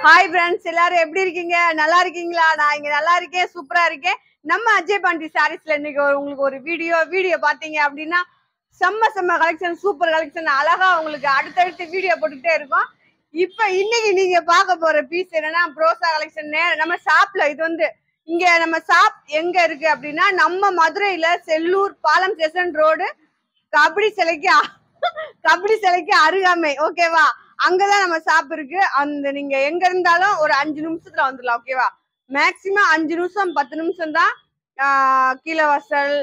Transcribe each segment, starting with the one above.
Hi friends, எல்லாரும் எப்படி இருக்கீங்க? நல்லா இருக்கீங்களா? நான் இங்க நல்லா இருக்கேன், சூப்பரா இருக்கேன். நம்ம அஜய் பாண்டி சாரீஸ்ல இன்னைக்கு உங்களுக்கு ஒரு வீடியோ பாத்தீங்க அப்படின்னா செம்ம கலெக்ஷன், சூப்பர் கலெக்ஷன், அழகா உங்களுக்கு அடுத்தடுத்து வீடியோ போட்டுக்கிட்டே இருக்கோம். இப்ப இன்னைக்கு நீங்க பார்க்க போற பீஸ் என்னன்னா ப்ரோசா கலெக்ஷன். நம்ம ஷாப்ல இது வந்து இங்க நம்ம ஷாப் எங்க இருக்கு அப்படின்னா நம்ம மதுரையில செல்லூர் பாலம் ஸ்டேஷன் ரோடு கபடி சிலைக்கு கபடி சிலைக்கு அருகாமை. ஓகேவா? அங்கதான் நம்ம ஷாப் இருக்கு. அந்த நீங்க எங்க இருந்தாலும் ஒரு 5 நிமிஷத்துல வந்துடலாம். ஓகேவா? மேக்சிமம் 5 நிமிஷம் 10 நிமிஷம் தான். கீழவாசல்,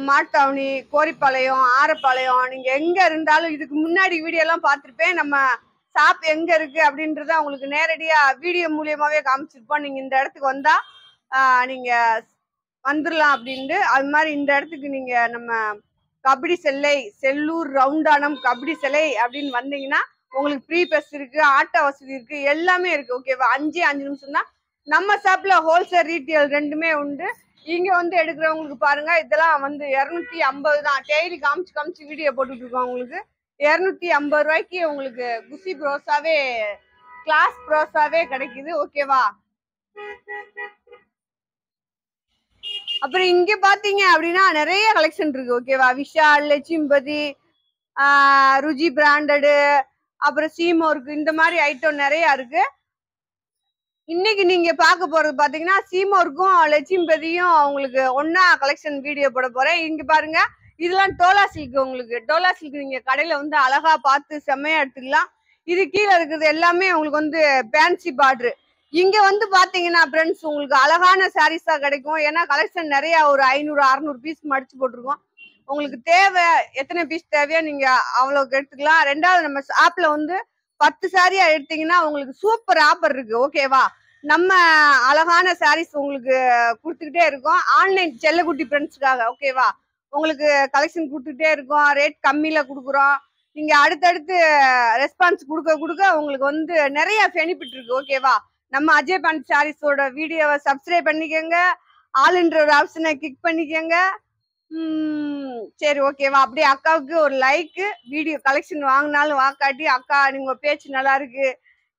மாட்டவனி, கோரிப்பாளையம், ஆரப்பாளையம், நீங்க எங்க இருந்தாலும் இதுக்கு முன்னாடி வீடியோ எல்லாம் பார்த்திருப்பேன். நம்ம ஷாப் எங்க இருக்கு அப்படின்றத உங்களுக்கு நேரடியா வீடியோ மூலியமாவே காமிச்சிருப்போம். நீங்க இந்த இடத்துக்கு வந்தா நீங்க வந்துடலாம் அப்படின்ட்டு. அது மாதிரி இந்த இடத்துக்கு நீங்க நம்ம கபடி சிலை, செல்லூர் ரவுண்டானம் கபடி சிலை அப்படின்னு வந்தீங்கன்னா உங்களுக்கு ஃப்ரீ பஸ் இருக்கு, ஆட்டோ வசதி இருக்கு, எல்லாமே இருக்கு. ஓகேவா? 5 நிமிஷம் தான். நம்ம ஷாப்ல ஹோல்சேல் ரீட்டெயில் ரெண்டுமே உண்டு. இங்க வந்து எடுக்கிறவங்களுக்கு பாருங்க, இதெல்லாம் வந்து 250 தான். டெய்லி காமிச்சு வீடியோ போட்டுட்டு இருக்கோம். உங்களுக்கு 250 ரூபாய்க்கு உங்களுக்கு குசி ப்ரோஸாவே, கிளாஸ் ப்ரோஸாவே கிடைக்குது. ஓகேவா? அப்புறம் இங்க பாத்தீங்க அப்படின்னா நிறைய கலெக்ஷன் இருக்கு. ஓகேவா? விஷால், லட்சுமிபதி, ருஜி பிராண்டடு, அப்புறம் சீமோருக்கு, இந்த மாதிரி ஐட்டம் நிறைய இருக்கு. இன்னைக்கு நீங்க பார்க்க போறது பாத்தீங்கன்னா சீமோருக்கும் லட்சுமிபதியும் உங்களுக்கு ஒன்னா கலெக்ஷன் வீடியோ போட போறேன். இங்க பாருங்க, இதெல்லாம் டோலா சில்க். உங்களுக்கு டோலா சில்க் நீங்க கடையில வந்து அழகா பார்த்து செம்மையா எடுத்துக்கலாம். இது கீழே இருக்கிறது எல்லாமே உங்களுக்கு வந்து பேன்சி பார்டரு. இங்க வந்து பாத்தீங்கன்னா ஃப்ரெண்ட்ஸ் உங்களுக்கு அழகான சாரீஸா கிடைக்கும். ஏன்னா கலெக்ஷன் நிறைய, ஒரு 500-600 பீஸ் மடிச்சு போட்டிருக்கோம். உங்களுக்கு தேவை எத்தனை பீஸ் தேவையோ நீங்க அவ்வளவுக்கு எடுத்துக்கலாம். ரெண்டாவது நம்ம ஷாப்ல வந்து 10 சாரியா எடுத்தீங்கன்னா உங்களுக்கு சூப்பர் ஆஃபர் இருக்கு. ஓகேவா? நம்ம அழகான சாரீஸ் உங்களுக்கு கொடுத்துக்கிட்டே இருக்கோம். ஆன்லைன் செல்லக்குட்டி ஃப்ரெண்ட்ஸ்க்காக. ஓகேவா? உங்களுக்கு கலெக்ஷன் கொடுத்துக்கிட்டே இருக்கோம். ரேட் கம்மியில கொடுக்குறோம். நீங்க அடுத்தடுத்து ரெஸ்பான்ஸ் கொடுக்க உங்களுக்கு வந்து நிறைய பெனிஃபிட் இருக்கு. ஓகேவா? நம்ம அஜய் பாண்டி சாரீஸோட வீடியோவை சப்ஸ்கிரைப் பண்ணிக்கோங்க. ஆல்ன்ற ஒரு ஆப்ஷனை கிளிக் பண்ணிக்கோங்க. சரி, ஓகேவா? அப்படியே அக்காவுக்கு ஒரு லைக். வீடியோ கலெக்ஷன் வாங்கினாலும் வாக்காட்டி, அக்கா நீங்க பேச்சு நல்லா இருக்கு,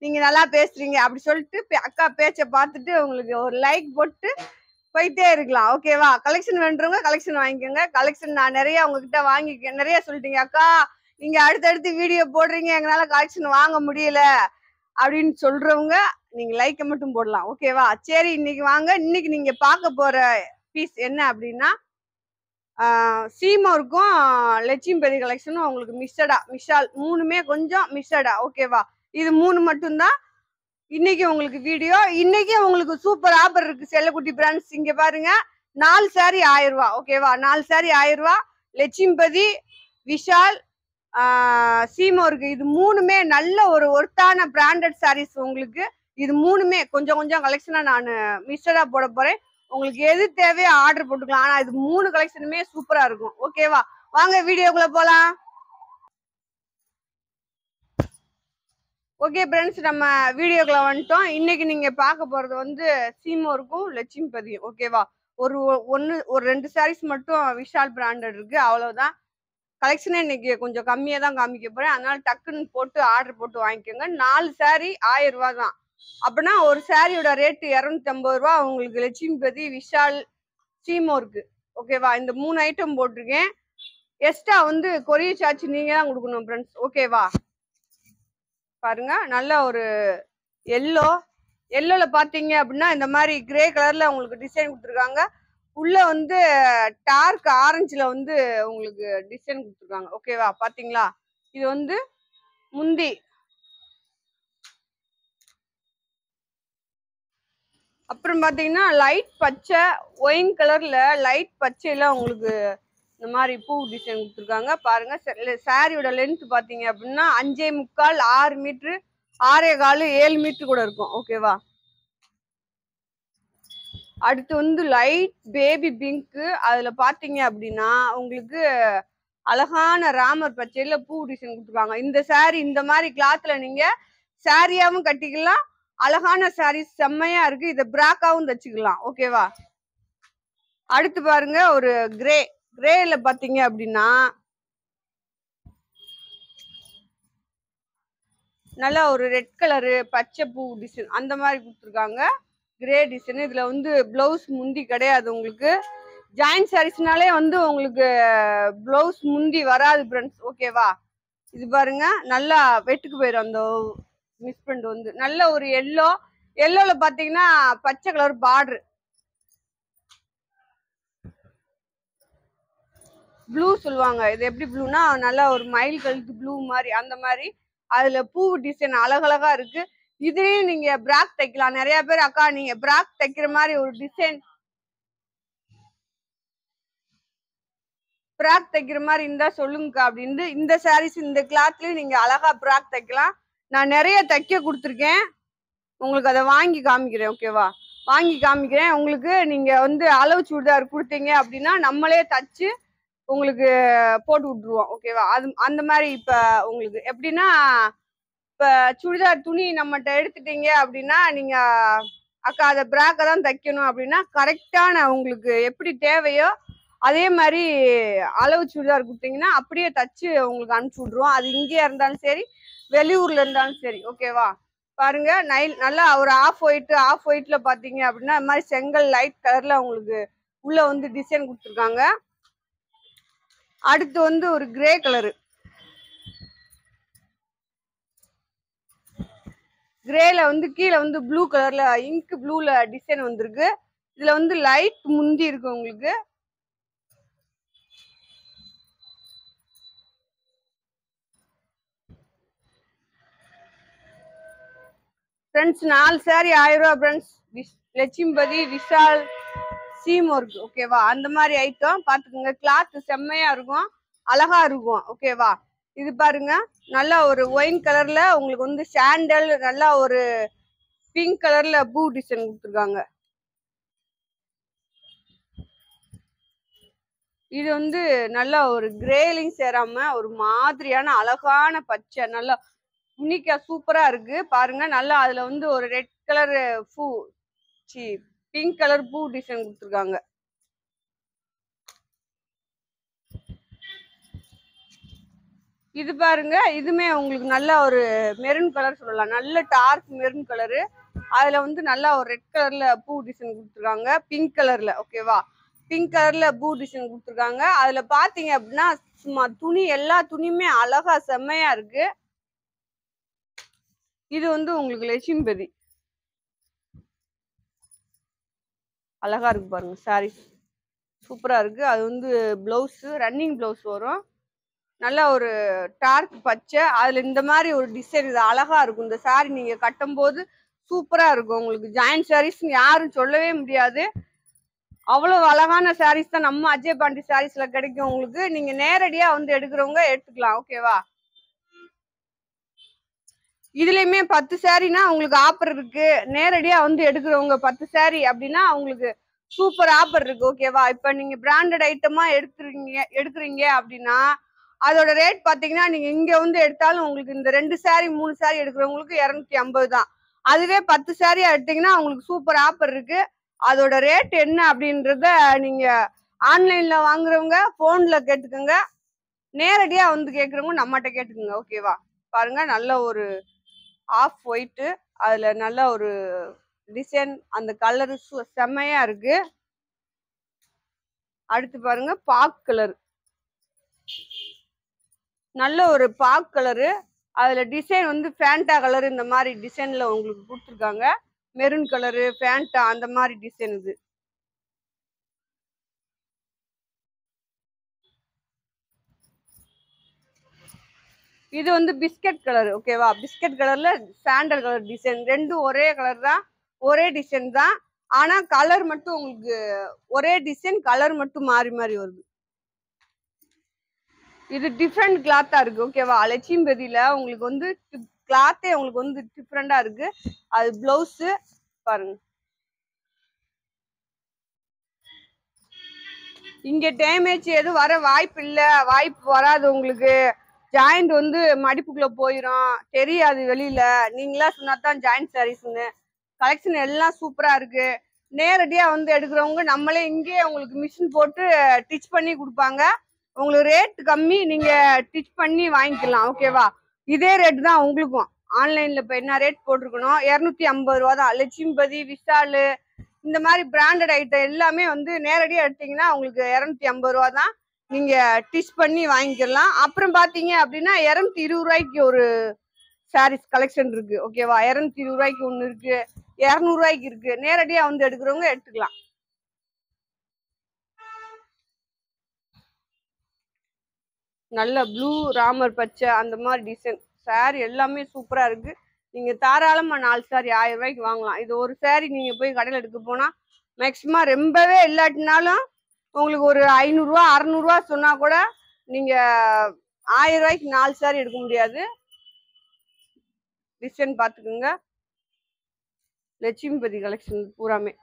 நீங்க நல்லா பேசுறீங்க அப்படி சொல்லிட்டு அக்கா பேச்சை பார்த்துட்டு உங்களுக்கு ஒரு லைக் போட்டு போயிட்டே இருக்கலாம். ஓகேவா? கலெக்ஷன் வேண்டுறவங்க கலெக்ஷன் வாங்கிக்கோங்க. கலெக்ஷன் நான் நிறைய உங்ககிட்ட வாங்கிக்கேன். நிறைய சொல்லிட்டீங்க, அக்கா நீங்க அடுத்தடுத்து வீடியோ போடுறீங்க, எங்களால கலெக்ஷன் வாங்க முடியல அப்படின்னு சொல்றவங்க நீங்க லைக்கை மட்டும் போடலாம். ஓகேவா? சரி, இன்னைக்கு வாங்க. இன்னைக்கு நீங்க பார்க்க போற பீஸ் என்ன அப்படின்னா சீமோருக்கும் லட்சுமிபதி கலெக்ஷனும் உங்களுக்கு மிஸ்டடா, விஷால் மூணுமே கொஞ்சம் மிஸ்டடா. ஓகேவா? இது 3 மட்டும்தான் இன்னைக்கு உங்களுக்கு வீடியோ. இன்னைக்கு உங்களுக்கு சூப்பர் ஆஃபர் இருக்கு செல்லக்குட்டி பிராண்ட்ஸ். இங்க பாருங்க, 4 சாரி 1000 ரூபா. ஓகேவா? 4 சாரி 1000 ரூபா. லட்சுமிபதி, விஷால், சீமோருக்கு, இது மூணுமே நல்ல ஒரு ஒர்த்தான பிராண்டட் சாரீஸ். உங்களுக்கு இது மூணுமே கொஞ்சம் கலெக்ஷனா நான் மிஸ்டடா போட போறேன். உங்களுக்கு எது தேவையோ ஆர்டர் போட்டுக்கலாம். ஆனா இது 3 கலெக்ஷனுமே சூப்பரா இருக்கும். ஓகேவா? வாங்க வீடியோக்குள்ள போலாம். ஓகே ஃப்ரெண்ட்ஸ், நம்ம வீடியோக்குள்ள வந்துட்டோம். இன்னைக்கு நீங்க பார்க்க போறது வந்து சீமோருக்கும் லட்சுமிபதியும். ஓகேவா? ஒரு 2 சாரீஸ் மட்டும் விஷால் பிராண்டட் இருக்கு, அவ்வளவுதான். கலெக்ஷனே இன்னைக்கு கொஞ்சம் கம்மியா தான் காமிக்க போறேன். அதனால டக்குன்னு போட்டு ஆர்டர் போட்டு வாங்கிக்கோங்க. 4 சாரி 1000 ரூபா தான். அப்படின்னா ஒரு சாரியோட ரேட்டு 250 ரூபா. உங்களுக்கு லட்சுமிபதி, விஷால், சீமோருக்கு. ஓகேவா? இந்த 3 ஐட்டம் போட்டிருக்கேன். எக்ஸ்ட்ரா வந்து கொரியர் சார்ஜ் நீங்க தான் கொடுக்கணும் ஃப்ரெண்ட்ஸ். ஓகேவா? பாருங்க, நல்ல ஒரு எல்லோல பாத்தீங்க அப்படின்னா இந்த மாதிரி கிரே கலர்ல உங்களுக்கு டிசைன் கொடுத்துருக்காங்க. உள்ள வந்து டார்க் ஆரஞ்சுல வந்து உங்களுக்கு டிசைன் கொடுத்துருக்காங்க. ஓகேவா? பாத்தீங்களா? இது வந்து முந்தி. அப்புறம் பாத்தீங்கன்னா லைட் பச்சை, ஒயின் கலர்ல லைட் பச்சையில உங்களுக்கு இந்த மாதிரி பூ டிசைன் கொடுத்துருக்காங்க. பாருங்க, சாரியோட லென்த் பாத்தீங்க அப்படின்னா 5.75, 6 மீட்டரு, 6.25, 7 மீட்டர் கூட இருக்கும். ஓகேவா? அடுத்து வந்து லைட் பேபி பிங்க். அதுல பாத்தீங்க அப்படின்னா உங்களுக்கு அழகான ராமர் பச்சையில பூ டிசைன் கொடுத்துருக்காங்க. இந்த சாரி இந்த மாதிரி கிளாத்ல நீங்க சாரியாவும் கட்டிக்கலாம். அழகான சாரி, செம்மையா இருக்கு. இதை பிராக்காவும் தச்சுக்கலாம். ஓகேவா? அடுத்து பாருங்க, ஒரு கிரேல பாத்தீங்க அப்படின்னா நல்லா ஒரு ரெட் கலரு பச்சை பூ டிசைன் அந்த மாதிரி கொடுத்துருக்காங்க. Grey design. இதுல வந்து பிளவுஸ் முந்தி கிடையாது உங்களுக்கு. ஜாயிண்ட் சாரீஸ்னாலே வந்து உங்களுக்கு பிளவுஸ் முந்தி வராது ஃப்ரெண்ட்ஸ். ஓகேவா? இது பாருங்க நல்லா வெட்டுக்கு போயிடும். அந்த மிஸ் பிரிண்ட் வந்து நல்ல ஒரு எல்லோல பாத்தீங்கன்னா பச்சை கலர் பார்டர். ப்ளூ சொல்லுவாங்க. இது எப்படி ப்ளூனா நல்லா ஒரு மயில் கழுத்து ப்ளூ மாதிரி அந்த மாதிரி. அதுல பூ டிசைன் அழகழகா இருக்கு. இதுலயும் நீங்க பிராக் தைக்கலாம். நிறைய பேர் அக்கா நீங்க பிராக் தைக்கிற மாதிரி ஒரு டிசைன் பிராக் தைக்கிற மாதிரி இருந்தா சொல்லுங்கக்கா அப்படின்னு. இந்த சாரீஸ் இந்த கிளாத்லயும் நீங்க அழகா பிராக் தைக்கலாம். நான் நிறைய தைக்க கொடுத்துருக்கேன். உங்களுக்கு அதை வாங்கி காமிக்கிறேன். ஓகேவா? வாங்கி காமிக்கிறேன் உங்களுக்கு. நீங்க வந்து அளவு சுடிதார் கொடுத்தீங்க அப்படின்னா நம்மளே தச்சு உங்களுக்கு போட்டு விட்டுருவோம். ஓகேவா? அது அந்த மாதிரி இப்ப உங்களுக்கு எப்படின்னா இப்ப சுடிதார் துணி நம்மகிட்ட எடுத்துட்டீங்க அப்படின்னா நீங்க அக்கா அதை பிராக்கை தான் தைக்கணும் அப்படின்னா கரெக்டான உங்களுக்கு எப்படி தேவையோ அதே மாதிரி அளவு சுடிதார் கொடுத்தீங்கன்னா அப்படியே தச்சு உங்களுக்கு அனுப்பிச்சு விட்ருவோம். அது இங்கேயா இருந்தாலும் சரி வெளியூர்ல இருந்தாலும் சரி. ஓகேவா? பாருங்க நல்லா ஒரு ஆஃப் ஒயிட்ல பாத்தீங்க அப்படின்னா இந்த மாதிரி செங்கல் லைட் கலர்ல உங்களுக்கு உள்ள வந்து டிசைன் கொடுத்துருக்காங்க. அடுத்து வந்து ஒரு கிரே கலரு. கிரேல வந்து கீழே வந்து ப்ளூ கலர்ல இங்க் ப்ளூல டிசைன் வந்திருக்கு. இதுல வந்து லைட் முந்தி இருக்கு உங்களுக்கு. ஃப்ரெண்ட்ஸ் 4 சாரி 1000 ரூபா ஃப்ரெண்ட்ஸ். லட்சுமிபதி, விஷால், சீம் ஒர்க். ஓகேவா? அந்த மாதிரி ஐட்டம் பாத்துக்கோங்க. கிளாத் செம்மையா இருக்கும், அழகா இருக்கும். ஓகேவா? இது பாருங்க நல்லா ஒரு ஒயின் கலர்ல உங்களுக்கு வந்து சாண்டல் நல்லா ஒரு பிங்க் கலர்ல பூ டிசைன் கொடுத்துருக்காங்க. இது வந்து நல்லா ஒரு கிரேலிங் சேராம ஒரு மாதிரியான அழகான பச்சை நல்லா யூனிக்கா சூப்பரா இருக்கு. பாருங்க நல்லா அதுல வந்து ஒரு ரெட் கலர் பூ பிங்க் கலர் பூ டிசைன் கொடுத்துருக்காங்க. இது பாருங்க இதுமே உங்களுக்கு நல்ல ஒரு மெரூன் கலர் சொல்லலாம். நல்ல டார்க் மெரூன் கலரு. அதுல வந்து நல்லா ஒரு ரெட் கலர்ல பூ டிசைன் கொடுத்துருக்காங்க. பிங்க் கலர்ல. ஓகேவா? பிங்க் கலர்ல பூ டிசைன் கொடுத்துருக்காங்க. அதுல பாத்தீங்க அப்படின்னா சும்மா துணி எல்லா துணியுமே அழகா செம்மையா இருக்கு. இது வந்து உங்களுக்கு லட்சுமிபதி. அழகா இருக்கு பாருங்க சாரீஸ் சூப்பரா இருக்கு. அது வந்து பிளவுஸ் ரன்னிங் பிளவுஸ் வரும். நல்ல ஒரு டார்க் பச்சை. அதுல இந்த மாதிரி ஒரு டிசைன் இது அழகா இருக்கும். இந்த சாரி நீங்க கட்டும் போது சூப்பரா இருக்கும். உங்களுக்கு ஜாயிண்ட் சாரீஸ் யாரும் சொல்லவே முடியாது. அவ்வளவு அழகான சாரீஸ் தான் நம்ம அஜய் பாண்டி சாரீஸ்ல கிடைக்கும் உங்களுக்கு. நீங்க நேரடியா வந்து எடுக்கிறவங்க எடுத்துக்கலாம். ஓகேவா? இதுலயுமே 10 சாரினா உங்களுக்கு ஆஃபர் இருக்கு. நேரடியா வந்து எடுக்கிறவங்க 10 சாரி அப்படின்னா உங்களுக்கு சூப்பர் ஆஃபர் இருக்கு. ஓகேவா? இப்ப நீங்க பிராண்டட் ஐட்டமா எடுக்கிறீங்க அப்படின்னா அதோட ரேட் பாத்தீங்கன்னா நீங்க இங்க வந்து எடுத்தாலும் உங்களுக்கு இந்த 2 சாரி 3 சாரி எடுக்கிறவங்களுக்கு 250 தான். அதுவே 10 சாரியா எடுத்தீங்கன்னா உங்களுக்கு சூப்பர் ஆஃபர் இருக்கு. அதோட ரேட் என்ன அப்படின்றத நீங்க ஆன்லைன்ல வாங்குறவங்க போன்ல கேட்டுக்கோங்க. நேரடியா வந்து கேக்குறவங்க நம்மகிட்ட கேட்டுக்கோங்க. ஓகேவா? பாருங்க நல்ல ஒரு ஆஃப் ஒயிட். அதுல நல்ல ஒரு டிசைன் அந்த கலர் செம்மையா இருக்கு. அடுத்து பாருங்க பாக் கலர். நல்ல ஒரு பாக் கலரு. அதுல டிசைன் வந்து ஃபேண்டா கலர் இந்த மாதிரி டிசைன்ல உங்களுக்கு கொடுத்துருக்காங்க. மெரூன் கலரு ஃபேண்டா அந்த மாதிரி டிசைன். இது வந்து பிஸ்கட் கலர். ஓகேவா? பிஸ்கட் கலர்ல சாண்டல் கலர் டிசைன். ரெண்டும் ஒரே கலர் தான், ஒரே டிசைன் தான். ஆனா கலர் மட்டும் உங்களுக்கு ஒரே டிசைன், கலர் மட்டும் மாறி மாறி வருது. இது டிஃப்ரெண்ட் கிளாத்தா இருக்கு. ஓகேவா? லட்சுமிபதியில உங்களுக்கு வந்து கிளாத்தே உங்களுக்கு வந்து டிஃப்ரெண்டா இருக்கு. அது பிளவுஸ் பாருங்க. இங்க டேமேஜ் எதுவும் வர வாய்ப்பு இல்ல. வாய்ப்பு வராது உங்களுக்கு. ஜாயிண்ட் வந்து மடிப்புக்குள்ள போயிடும், தெரியாது வெளியில. நீங்களா சொன்னாதான் ஜாயிண்ட் சாரீஸ்ன்னு. கலெக்ஷன் எல்லாம் சூப்பரா இருக்கு. நேரடியா வந்து எடுக்கிறவங்க நம்மளே இங்கே உங்களுக்கு மிஷின் போட்டு டிச் பண்ணி கொடுப்பாங்க. உங்களுக்கு ரேட் கம்மி, நீங்க டிச் பண்ணி வாங்கிக்கலாம். ஓகேவா? இதே ரேட் தான் உங்களுக்கும். ஆன்லைன்ல இப்ப என்ன ரேட் போட்டிருக்கணும், 250 ரூபா தான். லட்சுமிபதி, விஷால் இந்த மாதிரி பிராண்டட் ஐட்டம் எல்லாமே வந்து நேரடியா எடுத்தீங்கன்னா உங்களுக்கு 250 ரூபா தான். நீங்க டிச் பண்ணி வாங்கிக்கலாம். அப்புறம் பாத்தீங்க அப்படின்னா 220 ரூபாய்க்கு ஒரு சாரீஸ் கலெக்ஷன் இருக்கு. ஓகேவா, 220 ரூபாய்க்கு ஒண்ணு இருக்கு, 200 ரூபாய்க்கு இருக்கு. நேரடியா வந்து எடுக்கிறவங்க எடுத்துக்கலாம். நல்ல ப்ளூ ராமர் பச்சை அந்த மாதிரி டிசைன் சாரி எல்லாமே சூப்பரா இருக்கு. நீங்க தாராளமா 4 சாரி 1000 ரூபாய்க்கு வாங்கலாம். இது ஒரு சாரி நீங்க போய் கடையில் எடுக்க போனா மேக்சிமம் ரொம்பவே இல்லாட்டினாலும் உங்களுக்கு ஒரு 500 ரூபா 600 ரூபா சொன்னா கூட நீங்க 1000 ரூபாய்க்கு 4 சாரி எடுக்க முடியாது. டிசைன் பாத்துக்கோங்க. லட்சுமிபதி கலெக்ஷன் பூராமே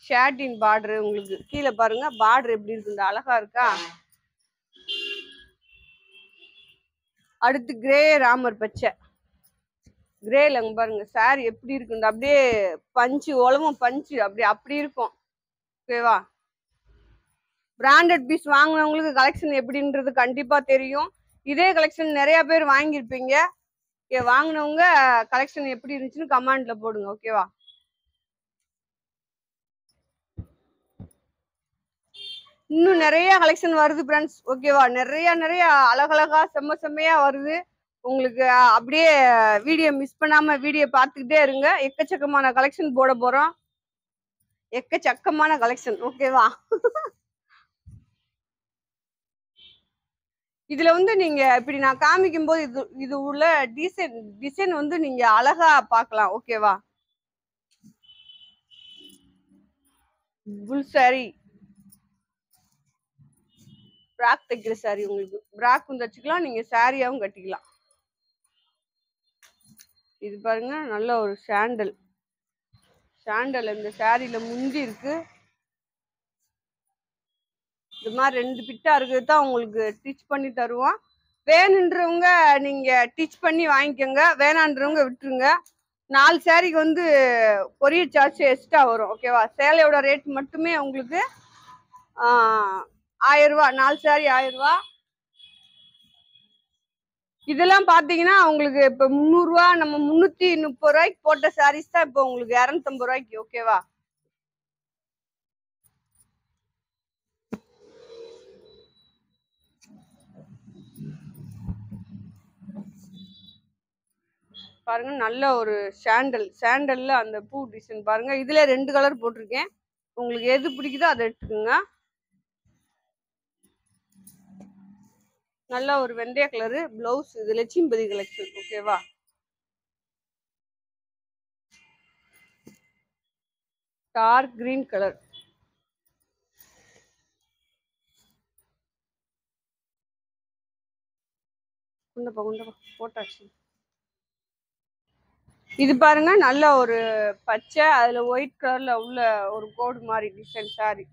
ஷேட்டின் பார்டர். உங்களுக்கு கீழே பாருங்க பார்டர் எப்படி இருக்கு, அழகா இருக்கா. அடுத்து கிரே ராமர் பச்சை. கிரேல பாருங்க சாரி எப்படி இருக்கு, அப்படியே பஞ்சு உலகம் பஞ்சு அப்படி இருக்கும். ஓகேவா, பிராண்டட் பீஸ் வாங்கினவங்களுக்கு கலெக்ஷன் எப்படின்றது கண்டிப்பா தெரியும். இதே கலெக்ஷன் நிறைய பேர் வாங்கியிருப்பீங்க. வாங்கினவங்க கலெக்ஷன் எப்படி இருந்துச்சுன்னு கமெண்ட்ல போடுங்க. ஓகேவா, இன்னும் நிறைய கலெக்ஷன் வருது ஃப்ரெண்ட்ஸ். ஓகேவா, நிறைய அழகழகா செம்மையா வருது உங்களுக்கு. அப்படியே வீடியோ மிஸ் பண்ணாம வீடியோ பார்த்துக்கிட்டே இருங்க. எக்கச்சக்கமான கலெக்ஷன் போட போறோம், எக்கச்சக்கமான கலெக்ஷன். ஓகேவா, இதுல வந்து நீங்க இப்படி நான் காமிக்கும் போது இது உள்ள டிசைன் வந்து நீங்க அழகா பார்க்கலாம். ஓகேவா, புல் சாரி, பிராக் தைக்கிற சாரி. உங்களுக்கு பிராக்கும் தச்சுக்கலாம், நீங்க சாரியாவும் கட்டிக்கலாம். இது பாருங்க நல்ல ஒரு சாண்டல். இந்த சாரியில முந்தி இருக்கு. இது மாதிரி 2 பிட்டா இருக்குது தான் உங்களுக்கு டிச் பண்ணி தருவோம். வேணுன்றவங்க நீங்க டிச் பண்ணி வாங்கிக்கோங்க, வேணான்றவங்க விட்டுருங்க. 4 சாரிக்கு வந்து கொரியர் சார்ஜ் எக்ஸ்ட்ரா வரும். ஓகேவா, சேலையோட ரேட் மட்டுமே உங்களுக்கு 1000 ரூபா. 4 சாரி 1000 ரூபா. இதெல்லாம் பாத்தீங்கன்னா உங்களுக்கு இப்ப 300 ரூபா, நம்ம 330 ரூபாய்க்கு போட்ட சாரீஸ் தான் இப்ப உங்களுக்கு 250 ரூபாய்க்கு. ஓகேவா, பாருங்க நல்ல ஒரு சாண்டல்ல அந்த பூ டிசைன் பாருங்க. இதுல 2 கலர் போட்டிருக்கேன், உங்களுக்கு எது பிடிக்குதோ அதை எடுத்துக்கோங்க. நல்ல ஒரு வெந்தய கலரு பிளவுஸ். இது லட்சுமிபதி கலெக்ஷன். ஓகேவா, டார்க் கிரீன் கலர். குண்டப்பா போட்டாச்சு. இது பாருங்க நல்ல ஒரு பச்சை, அதுல ஒயிட் கலர்ல உள்ள ஒரு கோடு மாதிரி டிசைன் சாரி.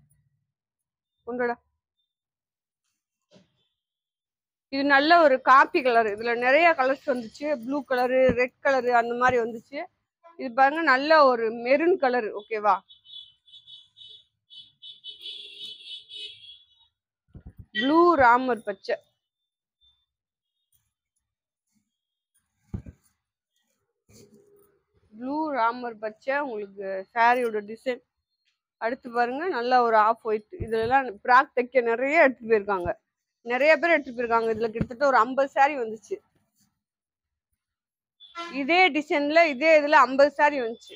குண்டடா, இது நல்ல ஒரு காப்பி கலர். இதுல நிறைய கலர்ஸ் வந்துச்சு, ப்ளூ கலரு, ரெட் கலரு அந்த மாதிரி வந்துச்சு. இது பாருங்க நல்ல ஒரு மெரூன் கலர். ஓகேவா, ப்ளூ ராமர் பச்சை. ப்ளூ ராமர் பச்சை உங்களுக்கு சாரியோட டிசைன். அடுத்து பாருங்க நல்ல ஒரு ஆஃப் ஒயிட். இதுல பிராக் தைக்க நிறைய எடுத்துட்டு போயிருக்காங்க, நிறைய பேர் எடுத்துட்டு போயிருக்காங்க. இதுல கிட்டத்தட்ட ஒரு 50 சாரி வந்துச்சு. இதே டிசைன்ல இதே இதுல 50 சாரி வந்துச்சு.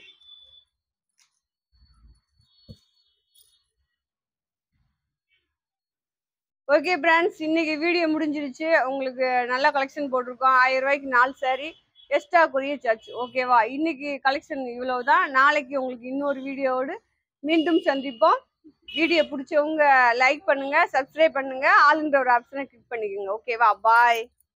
ஓகே ஃப்ரெண்ட்ஸ், இன்னைக்கு வீடியோ முடிஞ்சிருச்சு. உங்களுக்கு நல்ல கலெக்ஷன் போட்டிருக்கோம். 1000 ரூபாய்க்கு 4 சாரி, எக்ஸ்ட்ரா கொரியர் சார்ஜ். ஓகேவா, இன்னைக்கு கலெக்ஷன் இவ்வளவுதான். நாளைக்கு உங்களுக்கு இன்னொரு வீடியோவோடு மீண்டும் சந்திப்போம். வீடியோ பிடிச்சவங்க லைக் பண்ணுங்க, சப்ஸ்கிரைப் பண்ணுங்க, ஆளுன்ற ஒரு ஆப்ஷனை கிளிக் பண்ணிக்கோங்க. ஓகேவா, பாய்.